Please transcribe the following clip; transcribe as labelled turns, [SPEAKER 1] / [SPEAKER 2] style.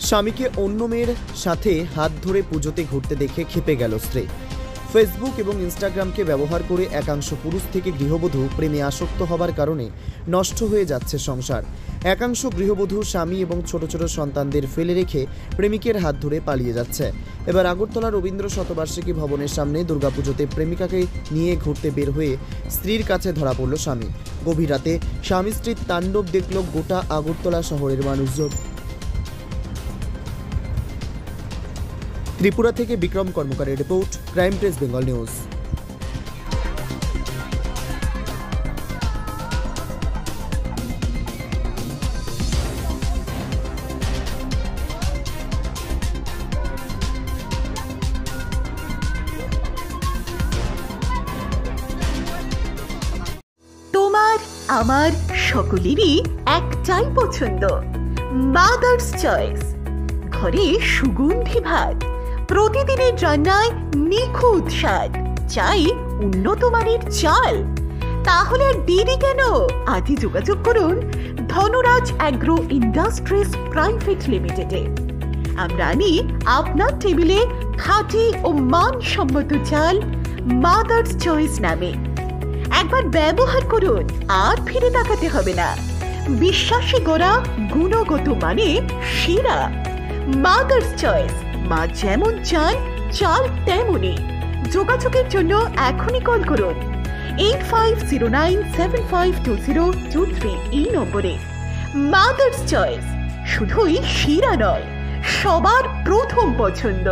[SPEAKER 1] স্বামীকে অন্য মেয়ের সাথে হাত ধরে পুজোতে ঘুরতে দেখে ক্ষেপে গেল স্ত্রী। ফেসবুক এবং ইনস্টাগ্রামকে ব্যবহার করে একাংশ পুরুষ থেকে গৃহবধূ প্রেমে আসক্ত হবার কারণে নষ্ট হয়ে যাচ্ছে সংসার। একাংশ গৃহবধূ স্বামী এবং ছোট ছোট সন্তানদের ফেলে রেখে প্রেমিকের হাত ধরে পালিয়ে যাচ্ছে। এবার আগরতলা রবীন্দ্র শতবার্ষিকী ভবনের সামনে দুর্গাপুজোতে প্রেমিকাকে নিয়ে ঘুরতে বের হয়ে স্ত্রীর কাছে ধরা পড়ল স্বামী। গভীর রাতে স্বামী স্ত্রীর তাণ্ডব দেখল গোটা আগরতলা শহরের মানুষজন। ত্রিপুরা থেকে বিক্রম কর্মকারের report, Crime Press Bengal News.
[SPEAKER 2] তোমার আমার সকলেরই একটাই পছন্দ, মাদার্স চয়েস। ঘরে সুগন্ধি ভাত, প্রতিদিনের রান্নায় নিখুঁত স্বাদ, চাই উন্নত মানের চাল। তাহলে আর দেরি কেন? আজই যোগাযোগ করুন ধনরাজ অ্যাগ্রো ইন্ডাস্ট্রিজ প্রাইভেট লিমিটেডে। আমরা আনি আপনার টেবিলে খাঁটি ও মানসম্মত চাল মাদার্স চয়েস নামে। একবার ব্যবহার করুন, আর ফিরে তাকাতে হবে না। বিশ্বাসে গড়া গুণগত মানে সেরা মাদার্স চয়েস। মা যেমন চান, চাল তেমনই। যোগাযোগের জন্য এখনই কল করুন 8509752023 এই নম্বরে। মাদার্স চয়েস শুধুই সেরা নয়, সবার প্রথম পছন্দ।